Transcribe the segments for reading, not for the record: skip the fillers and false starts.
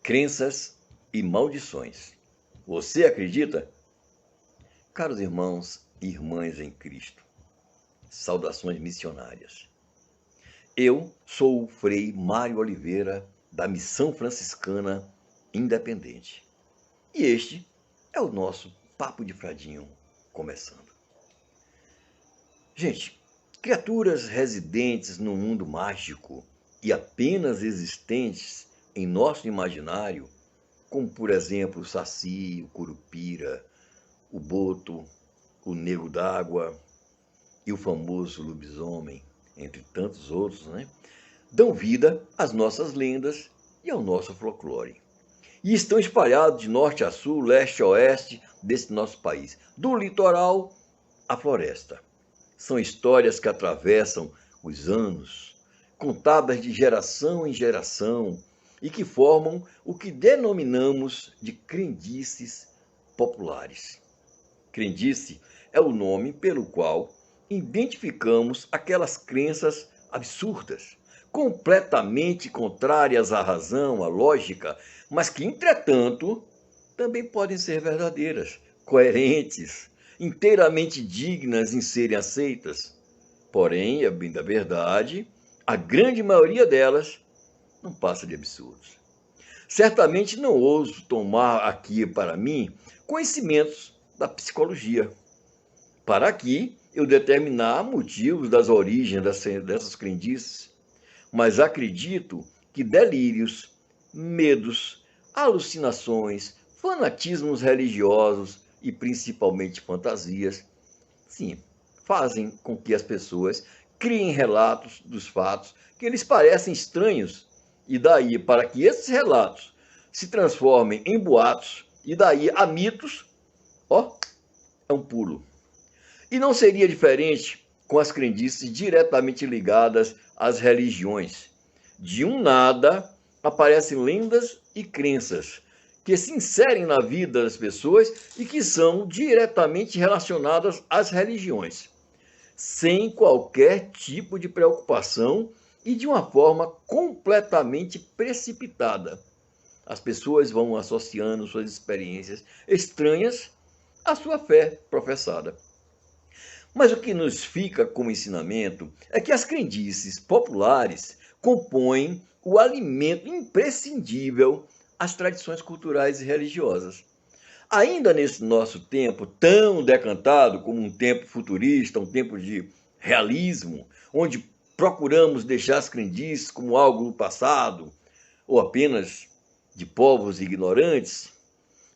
Crenças e maldições. Você acredita? Caros irmãos e irmãs em Cristo, saudações missionárias. Eu sou o Frei Mário Oliveira, da Missão Franciscana Independente. E este é o nosso Papo de Fradinho começando. Gente, criaturas residentes no mundo mágico e apenas existentes em nosso imaginário, como por exemplo o saci, o curupira, o boto, o nego d'água e o famoso lobisomem, entre tantos outros, dão vida às nossas lendas e ao nosso folclore. E estão espalhados de norte a sul, leste a oeste desse nosso país, do litoral à floresta. São histórias que atravessam os anos, contadas de geração em geração, e que formam o que denominamos de crendices populares. Crendice é o nome pelo qual identificamos aquelas crenças absurdas, completamente contrárias à razão, à lógica, mas que, entretanto, também podem ser verdadeiras, coerentes, inteiramente dignas em serem aceitas. Porém, é bem da verdade, a grande maioria delas não passa de absurdos. Certamente não ouso tomar aqui para mim conhecimentos da psicologia, para aqui eu determinar motivos das origens dessas crendices, mas acredito que delírios, medos, alucinações, fanatismos religiosos e principalmente fantasias, sim, fazem com que as pessoas criem relatos dos fatos que lhes parecem estranhos, e daí para que esses relatos se transformem em boatos e daí a mitos, é um pulo. E não seria diferente com as crendices diretamente ligadas às religiões. De um nada aparecem lendas e crenças que se inserem na vida das pessoas e que são diretamente relacionadas às religiões, sem qualquer tipo de preocupação e de uma forma completamente precipitada. As pessoas vão associando suas experiências estranhas à sua fé professada. Mas o que nos fica como ensinamento é que as crendices populares compõem o alimento imprescindível às tradições culturais e religiosas. Ainda nesse nosso tempo tão decantado como um tempo futurista, um tempo de realismo, onde procuramos deixar as crendices como algo do passado ou apenas de povos ignorantes,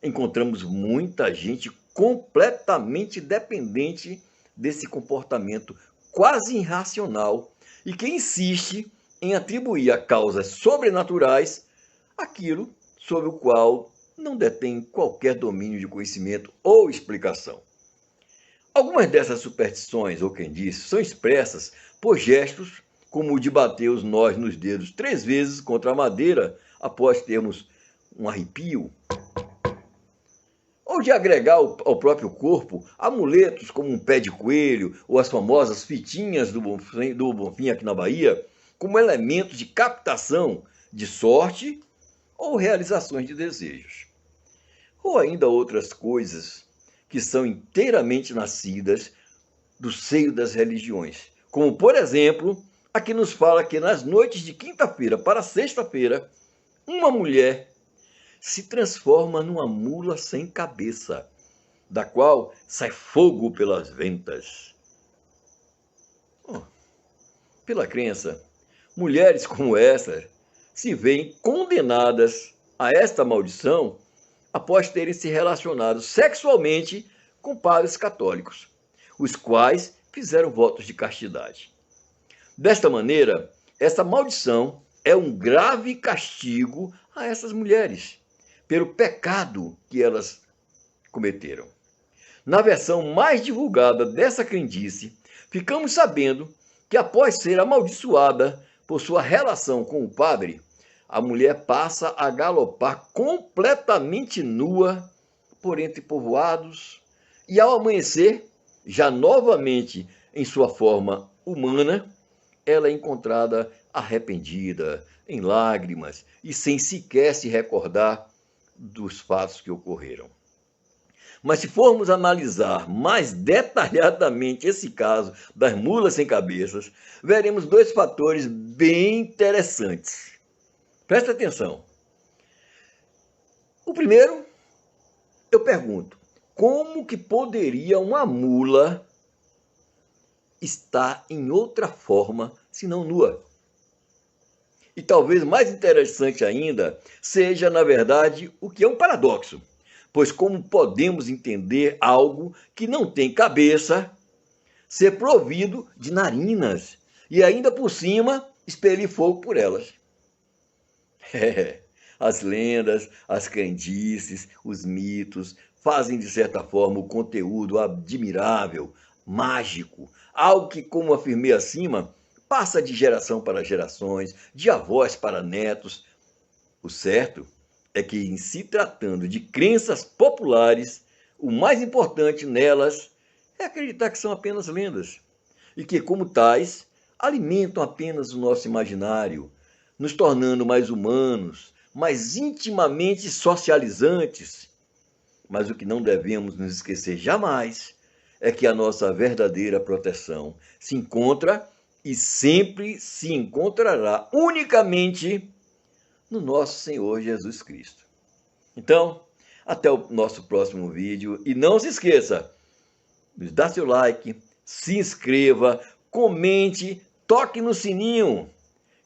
encontramos muita gente completamente dependente desse comportamento quase irracional e que insiste em atribuir a causas sobrenaturais aquilo sobre o qual não detém qualquer domínio de conhecimento ou explicação. Algumas dessas superstições, ou quem disse, são expressas por gestos como o de bater os nós nos dedos 3 vezes contra a madeira após termos um arrepio, ou de agregar ao próprio corpo amuletos como um pé de coelho ou as famosas fitinhas do Bonfim aqui na Bahia, como elementos de captação de sorte ou realizações de desejos. Ou ainda outras coisas que são inteiramente nascidas do seio das religiões, como, por exemplo, a que nos fala que nas noites de quinta-feira para sexta-feira, uma mulher se transforma numa mula sem cabeça, da qual sai fogo pelas ventas. Pela crença, mulheres como essa se veem condenadas a esta maldição após terem se relacionado sexualmente com padres católicos, os quais fizeram votos de castidade. Desta maneira, essa maldição é um grave castigo a essas mulheres, pelo pecado que elas cometeram. Na versão mais divulgada dessa crendice, ficamos sabendo que após ser amaldiçoada por sua relação com o padre, a mulher passa a galopar completamente nua por entre povoados e ao amanhecer, já novamente em sua forma humana, ela é encontrada arrependida, em lágrimas e sem sequer se recordar dos fatos que ocorreram. Mas se formos analisar mais detalhadamente esse caso das mulas sem cabeças, veremos dois fatores bem interessantes. Presta atenção. O primeiro, eu pergunto, como que poderia uma mula estar em outra forma, senão nua? E talvez mais interessante ainda seja, na verdade, o que é um paradoxo. Pois como podemos entender algo que não tem cabeça ser provido de narinas e ainda por cima expelir fogo por elas? As lendas, as crendices, os mitos fazem de certa forma o conteúdo admirável, mágico, algo que, como afirmei acima, passa de geração para gerações, de avós para netos. O certo é que, em se tratando de crenças populares, o mais importante nelas é acreditar que são apenas lendas e que, como tais, alimentam apenas o nosso imaginário, nos tornando mais humanos, mais intimamente socializantes. Mas o que não devemos nos esquecer jamais é que a nossa verdadeira proteção se encontra e sempre se encontrará unicamente no nosso Senhor Jesus Cristo. Então, até o nosso próximo vídeo e não se esqueça, dá seu like, se inscreva, comente, toque no sininho.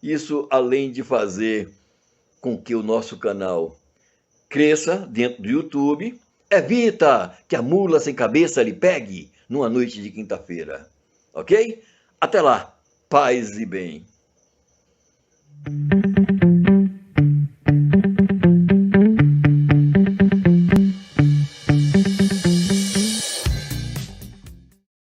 Isso além de fazer com que o nosso canal cresça dentro do YouTube, evita que a mula sem cabeça lhe pegue numa noite de quinta-feira. Ok? Até lá, paz e bem.